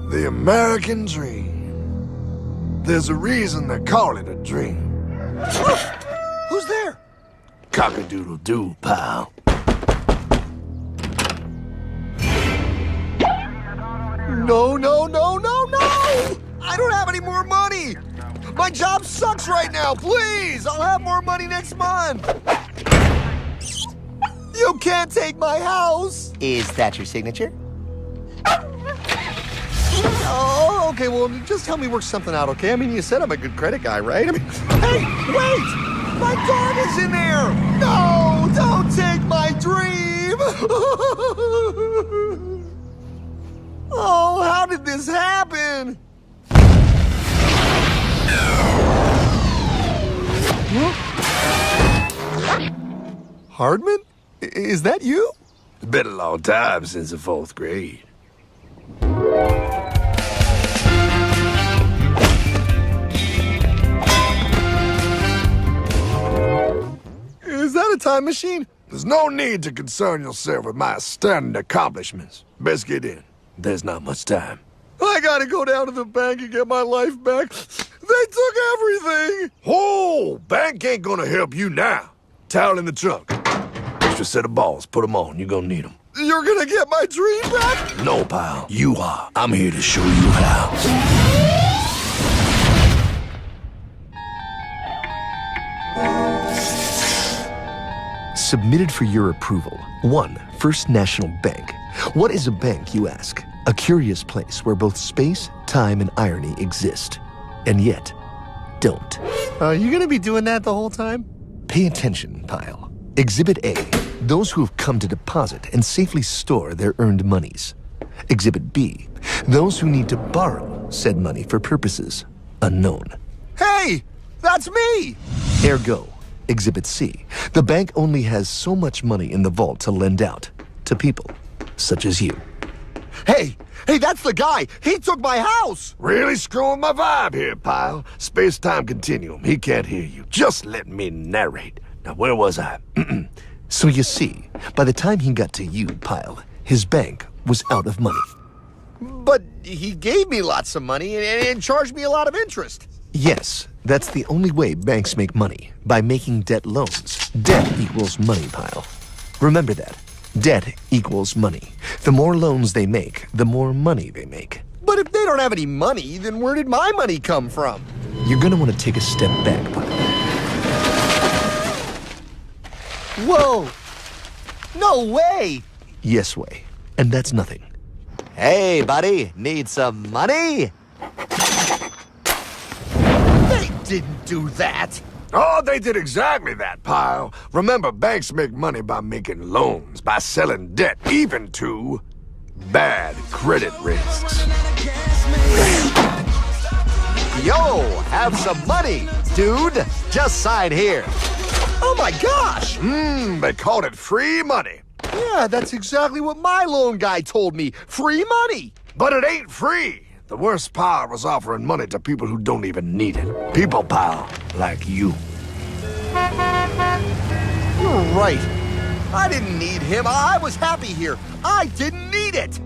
The American dream. There's a reason they call it a dream. Who's there? Cock-a-doodle-doo, pal. No, no, no, no, no! I don't have any more money! My job sucks right now, please! I'll have more money next month! You can't take my house! Is that your signature? Oh, okay, well, just help me work something out, okay? I mean, you said I'm a good credit guy, right? I mean, hey, wait! My dog is in there! No, don't take my dream! Oh, how did this happen? Huh? Hardman? Is that you? It's been a long time since the 4th grade. Is that a time machine? There's no need to concern yourself with my astounding accomplishments. Best get in. There's not much time. I gotta go down to the bank and get my life back. They took everything! Oh, bank ain't gonna help you now. Towel in the trunk. Extra set of balls. Put them on. You're gonna need them. You're gonna get my dream back? No, pal. You are. I'm here to show you how. Submitted for your approval. 1. First National Bank. What is a bank, you ask? A curious place where both space, time, and irony exist. And yet, don't. Are you gonna be doing that the whole time? Pay attention, pile. Exhibit A. Those who have come to deposit and safely store their earned monies. Exhibit B. Those who need to borrow said money for purposes unknown. Hey! That's me! Ergo, Exhibit C. The bank only has so much money in the vault to lend out to people such as you. Hey! Hey, that's the guy! He took my house! Really screwing my vibe here, pal. Space-time continuum. He can't hear you. Just let me narrate. Now, where was I? So you see, by the time he got to you, pile, his bank was out of money. But he gave me lots of money and charged me a lot of interest. Yes, that's the only way banks make money, by making debt loans. Debt equals money, pile. Remember that. Debt equals money. The more loans they make, the more money they make. But if they don't have any money, then where did my money come from? You're gonna want to take a step back, pile. Whoa! No way! Yes way. And that's nothing. Hey, buddy, need some money? They didn't do that! Oh, they did exactly that, pal. Remember, banks make money by making loans, by selling debt, even to bad credit risks. Yo, have some money, dude. Just sign here. Oh my gosh! They called it free money. Yeah, that's exactly what my loan guy told me. Free money! But it ain't free. The worst part was offering money to people who don't even need it. People, pal, like you. You're right. I didn't need him. I was happy here. I didn't need it.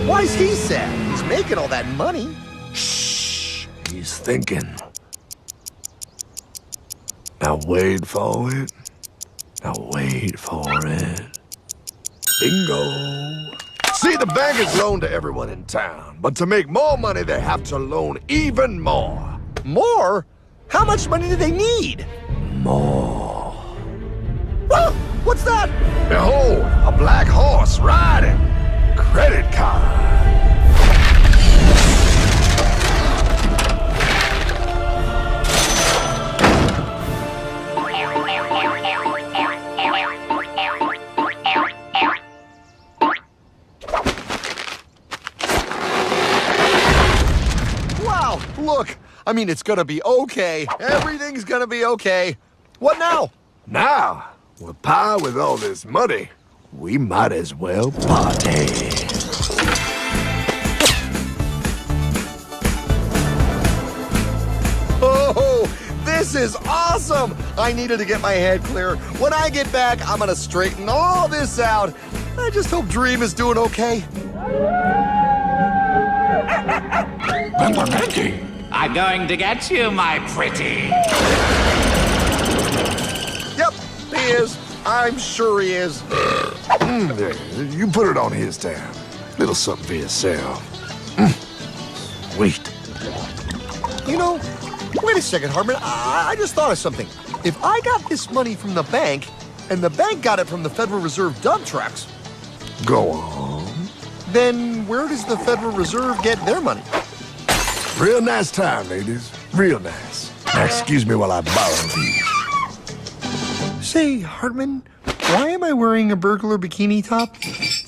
Why's he sad? He's making all that money. Shh. He's thinking. Now wait for it. Now wait for it. Bingo. See, the bank is loaned to everyone in town, but to make more money, they have to loan even more. More? How much money do they need? More. Ah, what's that? Behold, a black horse riding. Credit card. Wow, look. I mean, it's gonna be okay. Everything's gonna be okay. What now? Now, with power with all this money, we might as well party. This is awesome! I needed to get my head clear. When I get back, I'm gonna straighten all this out. I just hope Dream is doing okay. I'm going to get you, my pretty. Yep, he is. I'm sure he is. There, you put it on his tab. Little something for yourself. Wait. You know, wait a second, Hartman. I just thought of something. If I got this money from the bank, and the bank got it from the Federal Reserve dump trucks, Go on. then where does the Federal Reserve get their money? Real nice time, ladies. Real nice. Now, excuse me while I borrow these. Say, Hartman, why am I wearing a burglar bikini top?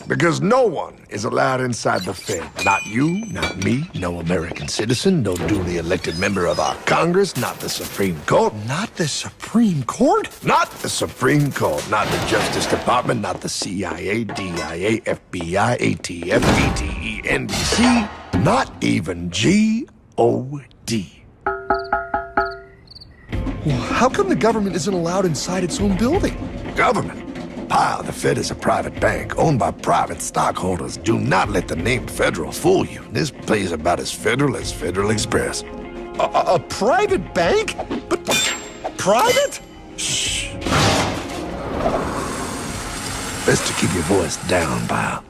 Because no one is allowed inside the Fed. Not you, not me, no American citizen, no duly elected member of our Congress, not the Supreme Court. Not the Supreme Court? Not the Supreme Court, not the Justice Department, not the CIA, DIA, FBI, ATF, ETE, NBC, not even G.O.D. How come the government isn't allowed inside its own building? Government. Pile, the Fed is a private bank owned by private stockholders. Do not let the name Federal fool you. This place is about as federal as Federal Express. A private bank? But private? Shh. Best to keep your voice down, pal.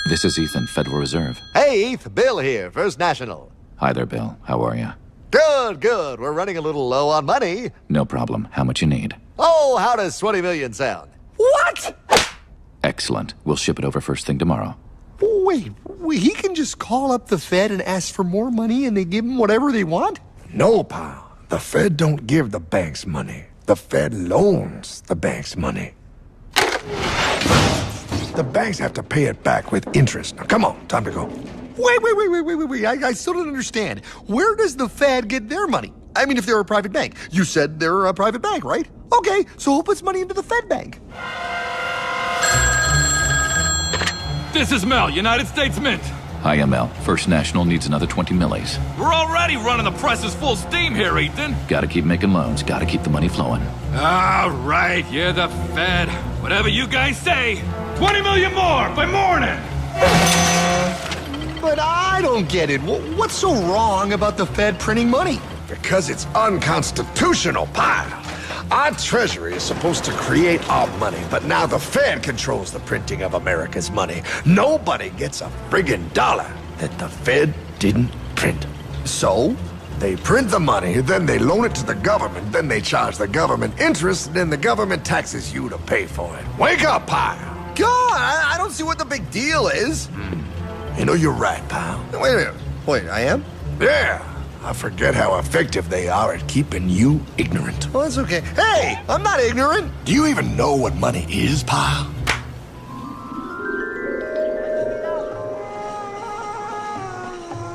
This is Ethan, Federal Reserve. Hey, Heath, Bill here, First National. Hi there, Bill. How are you? Good, good. We're running a little low on money. No problem. How much you need? Oh, how does 20 million sound? What? Excellent. We'll ship it over first thing tomorrow. Wait, he can just call up the Fed and ask for more money and they give him whatever they want? No, pal. The Fed don't give the banks money. The Fed loans the banks money. The banks have to pay it back with interest. Now, come on, time to go. Wait. I still don't understand. Where does the Fed get their money? I mean, if they're a private bank. You said they're a private bank, right? Okay, so who puts money into the Fed bank? This is Mel, United States Mint. Hi, ML. First National needs another 20 millis. We're already running the presses full steam here, Ethan. Gotta keep making loans. Gotta keep the money flowing. All right, yeah, the Fed. Whatever you guys say. 20 million more by morning. But I don't get it. What's so wrong about the Fed printing money? Because it's unconstitutional, pal. Our Treasury is supposed to create our money, but now the Fed controls the printing of America's money. Nobody gets a friggin' dollar that the Fed didn't print. So? They print the money, then they loan it to the government, then they charge the government interest, and then the government taxes you to pay for it. Wake up, pal! God, I don't see what the big deal is. You know, you're right, pal. Wait a minute. Wait, I am? Yeah, I forget how effective they are at keeping you ignorant. Well, that's okay. Hey, I'm not ignorant. Do you even know what money is, pal?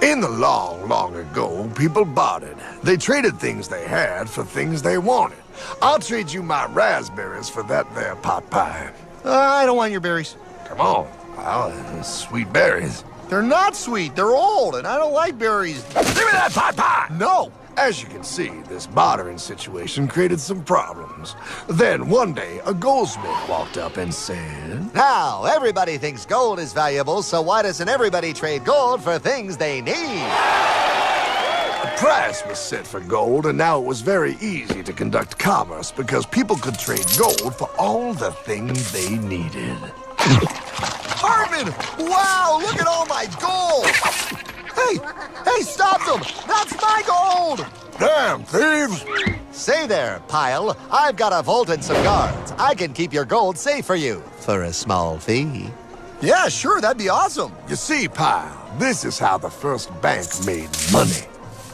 In the long ago, people bartered. They traded things they had for things they wanted. I'll trade you my raspberries for that there pot pie. I don't want your berries. Come on, pal, sweet berries. They're not sweet. They're old, and I don't like berries. Give me that pot pie! No. As you can see, this bartering situation created some problems. Then one day, a goldsmith walked up and said, Now, everybody thinks gold is valuable, so why doesn't everybody trade gold for things they need? a price was set for gold, and now it was very easy to conduct commerce because people could trade gold for all the things they needed. Hartman! Wow, look at all my gold! Hey, stop them! That's my gold! Damn thieves! Say there, Pile. I've got a vault and some guards. I can keep your gold safe for you for a small fee. Yeah, sure, that'd be awesome. You see, pal, this is how the first bank made money.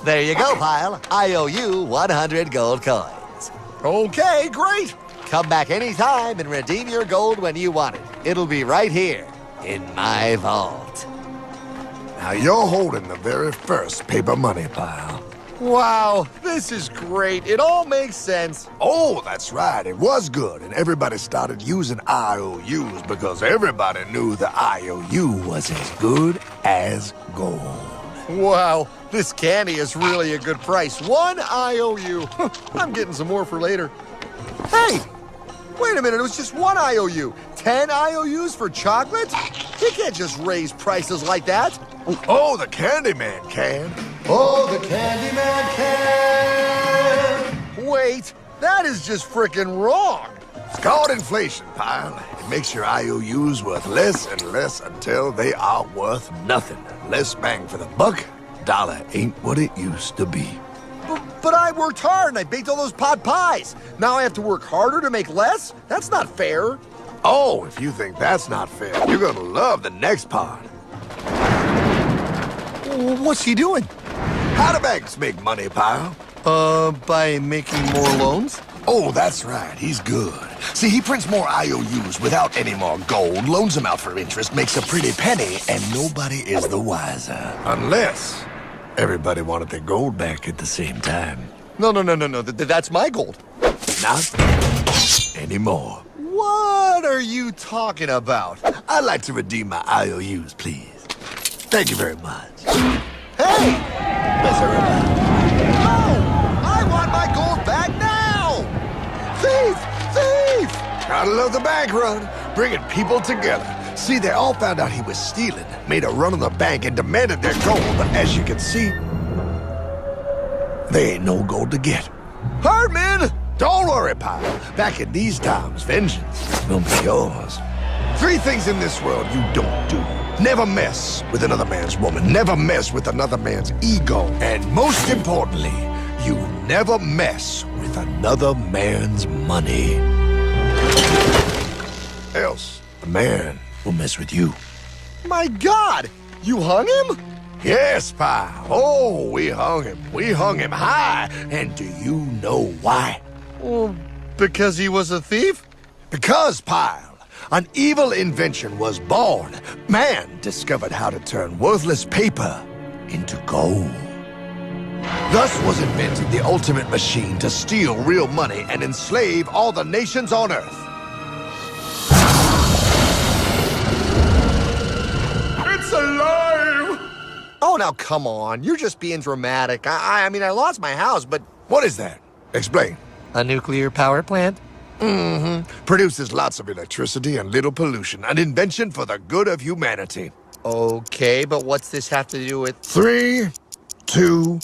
There you go, Pile. I owe you 100 gold coins. Okay, great. Come back anytime and redeem your gold when you want it. It'll be right here in my vault. Now you're holding the very first paper money, pal. Wow, this is great. It all makes sense. Oh, that's right. It was good, and everybody started using IOUs because everybody knew the IOU was as good as gold. Wow, This candy is really a good price. 1 IOU. I'm getting some more for later. Hey! Wait a minute, it was just 1 IOU. 10 IOUs for chocolate? You can't just raise prices like that. Oh, the Candyman can. Oh, the Candyman can! Wait, that is just frickin' wrong. It's called inflation, pal. It makes your IOUs worth less and less until they are worth nothing. Less bang for the buck. Dollar ain't what it used to be. But I worked hard and I baked all those pot pies. Now I have to work harder to make less? That's not fair. Oh, if you think that's not fair, you're gonna love the next part. What's he doing? How do banks make money, pal? By making more loans? Oh, that's right. He's good. See, he prints more IOUs without any more gold, loans them out for interest, makes a pretty penny, and nobody is the wiser. Unless everybody wanted their gold back at the same time. No. That's my gold. Not anymore. What are you talking about? I'd like to redeem my IOUs, please. Thank you very much. Hey! No! I want my gold back now! Thief! Thief! Gotta love the bank run, bringing people together. See, they all found out he was stealing, made a run on the bank, and demanded their gold. But as you can see, there ain't no gold to get. Hardman! Don't worry, pal. Back in these times, vengeance will be yours. 3 things in this world you don't do. Never mess with another man's woman. Never mess with another man's ego. And most importantly, you never mess with another man's money. Else, the man will mess with you. My God! You hung him? Yes, pal. Oh, we hung him. We hung him high. And do you know why? Well, because he was a thief? Because, pal, an evil invention was born. Man discovered how to turn worthless paper into gold. Thus was invented the ultimate machine to steal real money and enslave all the nations on Earth. It's alive! Oh, now come on. You're just being dramatic. I mean, I lost my house, but... What is that? Explain. A nuclear power plant? Produces lots of electricity and little pollution. An invention for the good of humanity. Okay, but what's this have to do with... 3, 2...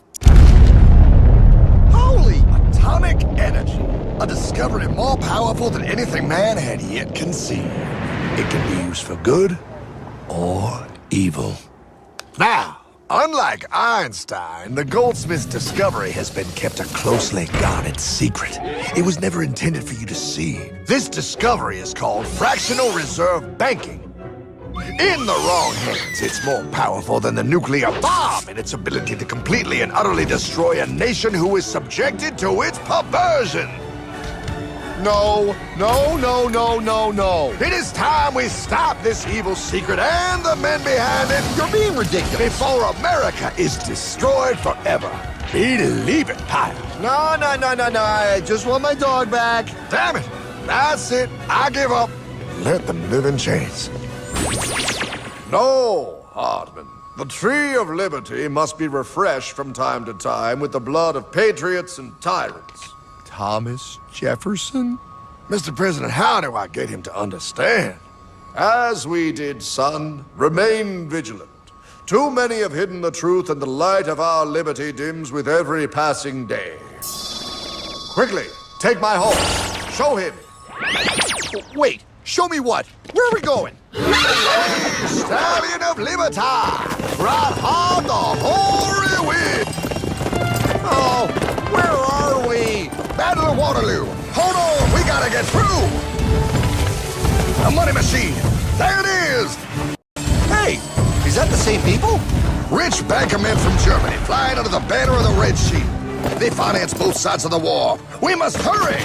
Holy! Atomic energy. A discovery more powerful than anything man had yet conceived. It can be used for good or evil. Now, unlike Einstein, the goldsmith's discovery has been kept a closely guarded secret. It was never intended for you to see. This discovery is called fractional reserve banking. In the wrong hands, it's more powerful than the nuclear bomb in its ability to completely and utterly destroy a nation who is subjected to its perversion. No. It is time we stop this evil secret and the men behind it. You're being ridiculous. Before America is destroyed forever. Believe it, pal. No. I just want my dog back. Damn it. That's it. I give up. Let them live in chains. No, Hardman. The tree of liberty must be refreshed from time to time with the blood of patriots and tyrants. Thomas Jefferson? Mr. President, how do I get him to understand? As we did, son, remain vigilant. Too many have hidden the truth, and the light of our liberty dims with every passing day. Quickly, take my horse. Show him. Wait, show me what? Where are we going? Stallion of Liberty! Ride hard the hoary wind! Oh, where are we? Battle of Waterloo! Hold on, we gotta get through! A money machine! There it is! Hey, is that the same people? Rich banker men from Germany flying under the banner of the Red Shield. They finance both sides of the war. We must hurry!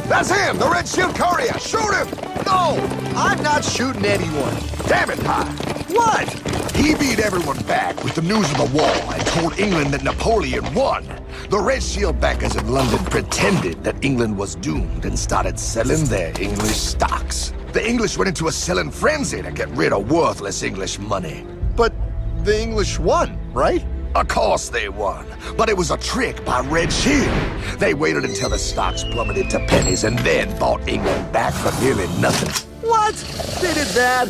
That's him, the Red Shield courier! Shoot him! No, I'm not shooting anyone. Damn it, Pie! What? He beat everyone back with the news of the war and told England that Napoleon won. The Red Shield bankers in London pretended that England was doomed and started selling their English stocks. The English went into a selling frenzy to get rid of worthless English money. But the English won, right? Of course they won, but it was a trick by Red Shield. They waited until the stocks plummeted to pennies and then bought England back for nearly nothing. What? They did that?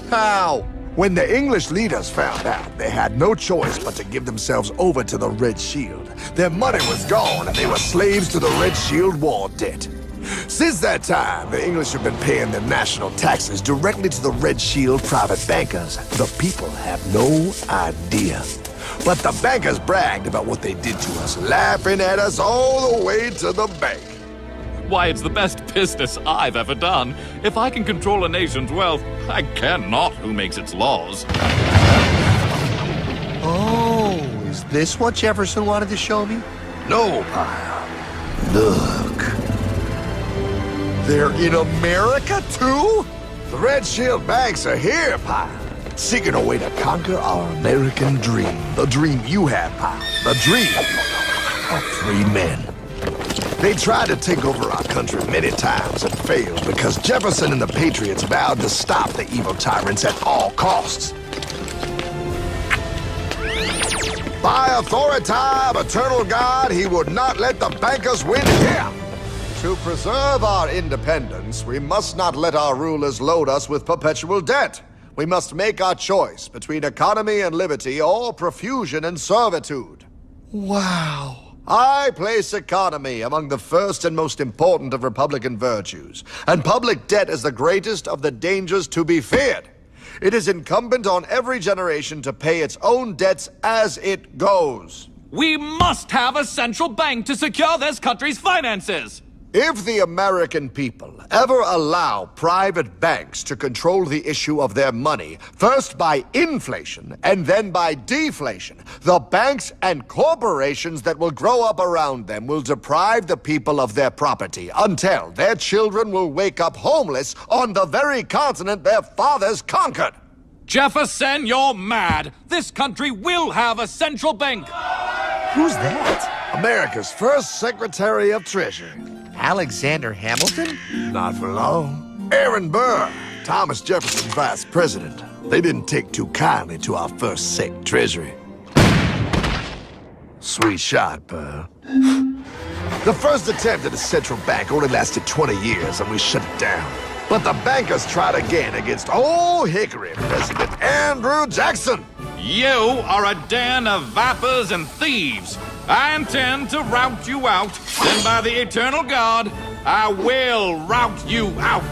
How? When the English leaders found out, they had no choice but to give themselves over to the Red Shield. Their money was gone and they were slaves to the Red Shield war debt. Since that time, the English have been paying their national taxes directly to the Red Shield private bankers. The people have no idea. But the bankers bragged about what they did to us, laughing at us all the way to the bank. Why, it's the best business I've ever done. If I can control a nation's wealth, I care not who makes its laws. Oh, is this what Jefferson wanted to show me? No, pal. Look. They're in America, too? The Red Shield banks are here, pal. Seeking a way to conquer our American dream. The dream you have, pal. The dream of free men. They tried to take over our country many times and failed because Jefferson and the Patriots vowed to stop the evil tyrants at all costs. By authority of eternal God, he would not let the bankers win here. To preserve our independence, we must not let our rulers load us with perpetual debt. We must make our choice between economy and liberty or profusion and servitude. Wow. I place economy among the first and most important of Republican virtues, and public debt is the greatest of the dangers to be feared. It is incumbent on every generation to pay its own debts as it goes. We must have a central bank to secure this country's finances. If the American people ever allow private banks to control the issue of their money, first by inflation and then by deflation, the banks and corporations that will grow up around them will deprive the people of their property until their children will wake up homeless on the very continent their fathers conquered. Jefferson, you're mad. This country will have a central bank. Who's that? America's first Secretary of Treasury. Alexander Hamilton? Not for long. Aaron Burr, Thomas Jefferson's vice president. They didn't take too kindly to our first Sec Treasury. Sweet shot, Burr. The first attempt at a central bank only lasted 20 years and we shut it down. But the bankers tried again against Old Hickory President Andrew Jackson. You are a den of vipers and thieves. I intend to rout you out, and by the eternal God, I will rout you out.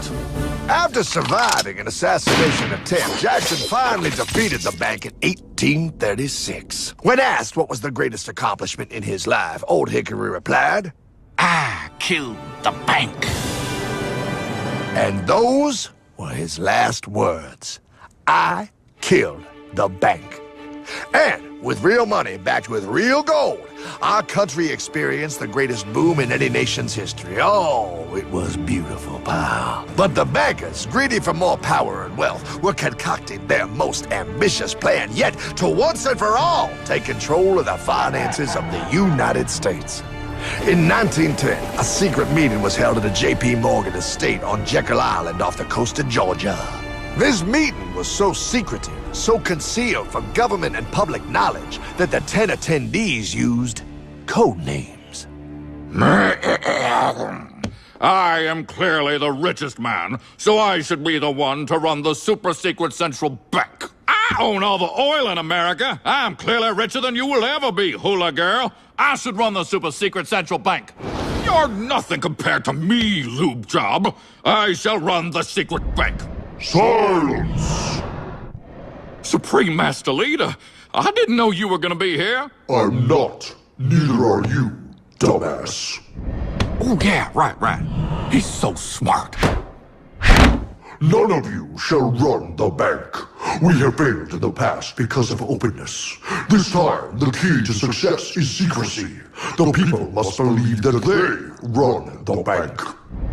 After surviving an assassination attempt, Jackson finally defeated the bank in 1836. When asked what was the greatest accomplishment in his life, Old Hickory replied, I killed the bank. and those were his last words. I killed the bank. And with real money backed with real gold, our country experienced the greatest boom in any nation's history. Oh, it was beautiful, pal. But the bankers, greedy for more power and wealth, were concocting their most ambitious plan yet to once and for all take control of the finances of the United States. In 1910, a secret meeting was held at the J.P. Morgan estate on Jekyll Island off the coast of Georgia. This meeting was so secretive, so concealed from government and public knowledge that the 10 attendees used code names. I am clearly the richest man, so I should be the one to run the super-secret central bank. I own all the oil in America. I'm clearly richer than you will ever be, hula girl. I should run the super-secret central bank. You're nothing compared to me, lube job. I shall run the secret bank. Silence! Supreme Master Leader, I didn't know you were gonna be here. I'm not. Neither are you, dumbass. Oh yeah, right. He's so smart. None of you shall run the bank. We have failed in the past because of openness. This time, the key to success is secrecy. The people must believe that they run the bank.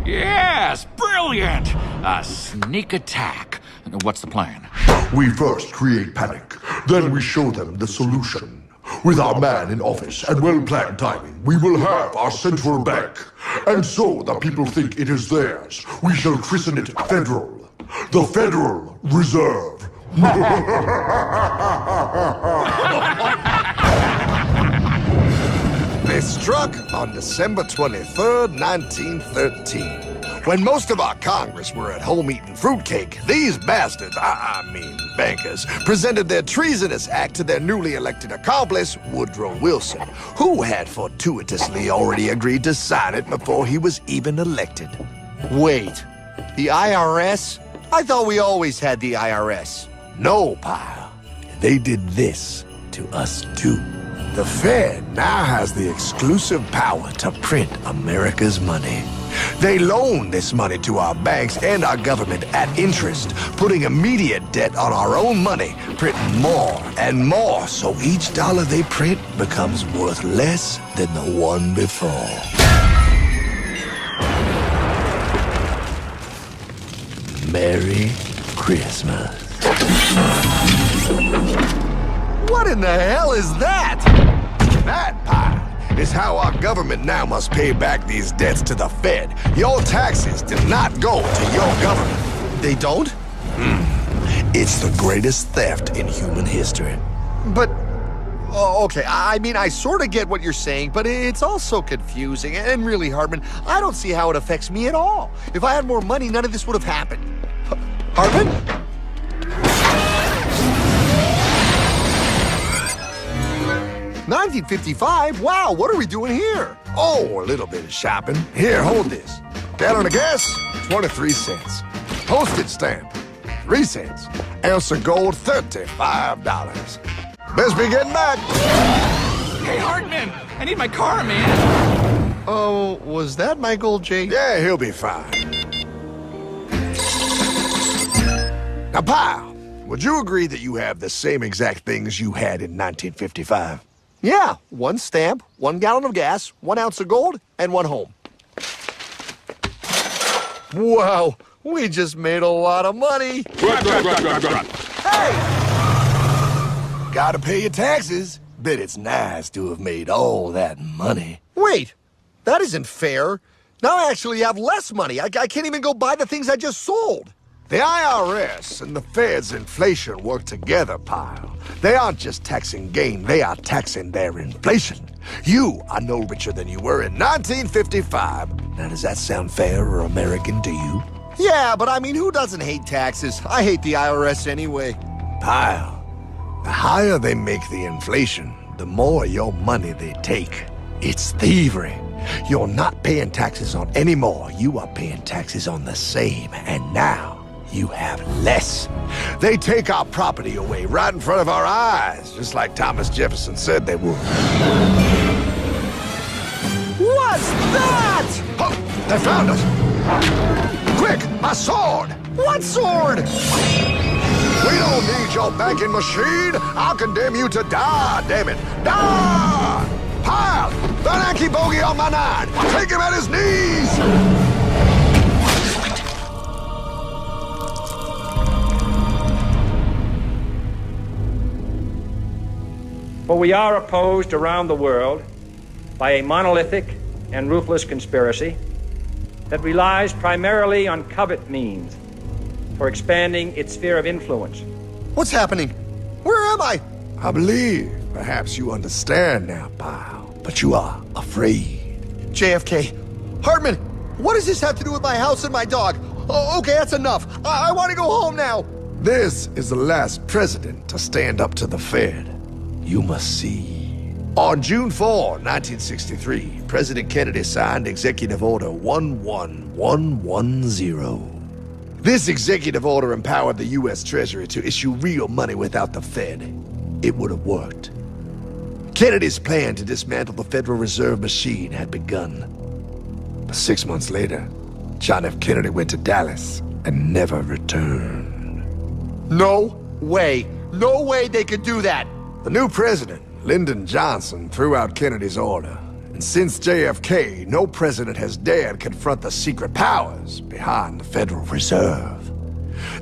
Yes, brilliant! A sneak attack. What's the plan? We first create panic, then we show them the solution. With our man in office and well-planned timing, we will have our central bank. And so the people think it is theirs. We shall christen it Federal. The Federal Reserve They struck on December 23rd, 1913. When most of our Congress were at home eating fruitcake, these bastards, I mean bankers, presented their treasonous act to their newly elected accomplice, Woodrow Wilson, who had fortuitously already agreed to sign it before he was even elected. Wait, the IRS? I thought we always had the IRS. No, pal. They did this to us too. The Fed now has the exclusive power to print America's money. They loan this money to our banks and our government at interest, putting immediate debt on our own money, printing more and more, so each dollar they print becomes worth less than the one before. Merry Christmas. What in the hell is that? That, pal, is how our government now must pay back these debts to the Fed. Your taxes do not go to your government. They don't? It's the greatest theft in human history. But, oh, okay, I mean, I sort of get what you're saying, but it's all so confusing. And really, Hartman, I don't see how it affects me at all. If I had more money, none of this would have happened. Hartman? 1955? Wow, what are we doing here? Oh, a little bit of shopping. Here, hold this. Gallon of gas, 23 cents. Postage stamp, 3 cents. Ounce of gold, $35. Best be getting back. Hey, Hartman! I need my car, man! Oh, was that Michael J? Yeah, he'll be fine. Now, pal, would you agree that you have the same exact things you had in 1955? Yeah, 1 stamp, 1 gallon of gas, 1 ounce of gold, and 1 home. Wow, we just made a lot of money. Hey! Gotta pay your taxes. Bet it's nice to have made all that money. Wait, that isn't fair. Now I actually have less money. I can't even go buy the things I just sold. The IRS and the Fed's inflation work together, pal. They aren't just taxing gain, they are taxing their inflation. You are no richer than you were in 1955. Now, does that sound fair or American to you? Yeah, but I mean, who doesn't hate taxes? I hate the IRS anyway. Pal, the higher they make the inflation, the more your money they take. It's thievery. You're not paying taxes on any more. You are paying taxes on the same, and now you have less. They take our property away right in front of our eyes, just like Thomas Jefferson said they would. What's that? Oh, they found us! Quick, my sword! What sword? We don't need your banking machine! I'll condemn you to die, damn it! Die! Pile! The Yankee bogey on my 9! Take him at his knees! For we are opposed around the world by a monolithic and ruthless conspiracy that relies primarily on covert means for expanding its sphere of influence. What's happening? Where am I? I believe perhaps you understand now, pal, but you are afraid. JFK. Hartman, what does this have to do with my house and my dog? Oh, okay, that's enough. I want to go home now. This is the last president to stand up to the Fed. You must see. On June 4, 1963, President Kennedy signed Executive Order 11110. This executive order empowered the U.S. Treasury to issue real money without the Fed. It would have worked. Kennedy's plan to dismantle the Federal Reserve machine had begun. But 6 months later, John F. Kennedy went to Dallas and never returned. No way. No way they could do that. The new president, Lyndon Johnson, threw out Kennedy's order. And since JFK, no president has dared confront the secret powers behind the Federal Reserve.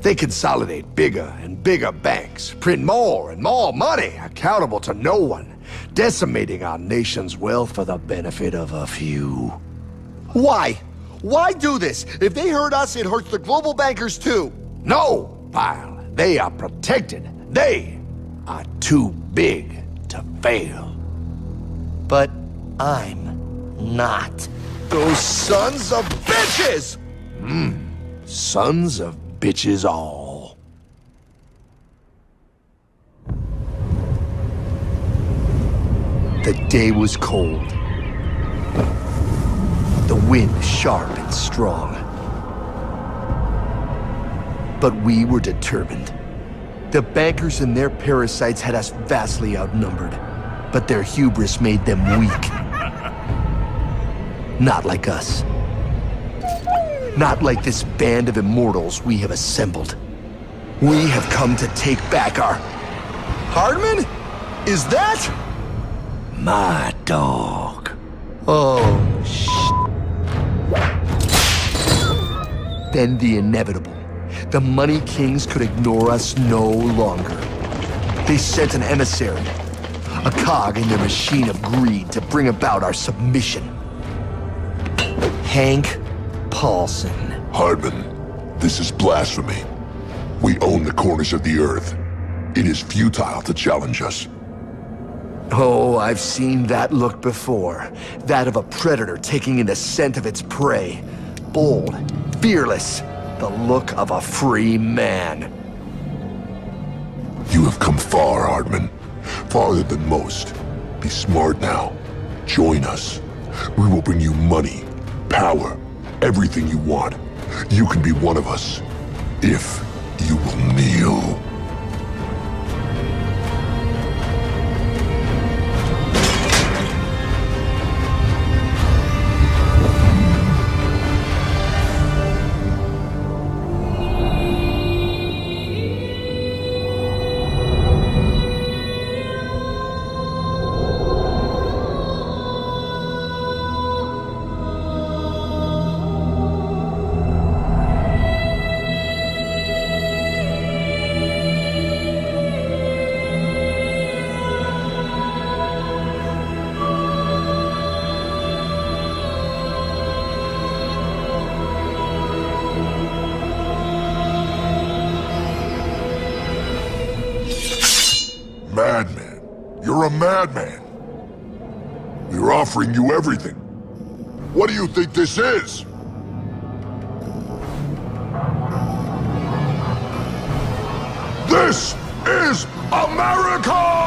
They consolidate bigger and bigger banks, print more and more money, accountable to no one, decimating our nation's wealth for the benefit of a few. Why? Why do this? If they hurt us, it hurts the global bankers too. No, pal. They are protected. They are too big to fail. But I'm not. Those sons of bitches! Sons of bitches all. The day was cold. The wind sharp and strong. But we were determined. The bankers and their parasites had us vastly outnumbered, but their hubris made them weak. Not like us. Not like this band of immortals we have assembled. We have come to take back our... Hardman? Is that? My dog. Oh, Then the inevitable. The Money Kings could ignore us no longer. They sent an emissary, a cog in their machine of greed to bring about our submission. Hank Paulson. Hardman, this is blasphemy. We own the corners of the earth. It is futile to challenge us. Oh, I've seen that look before. That of a predator taking in the scent of its prey. Bold, fearless, the look of a free man. You have come far, Hardman. Farther than most. Be smart now. Join us. We will bring you money, power, everything you want. You can be one of us, if you will kneel. Madman. You're a madman. We're offering you everything. What do you think this is? This is America!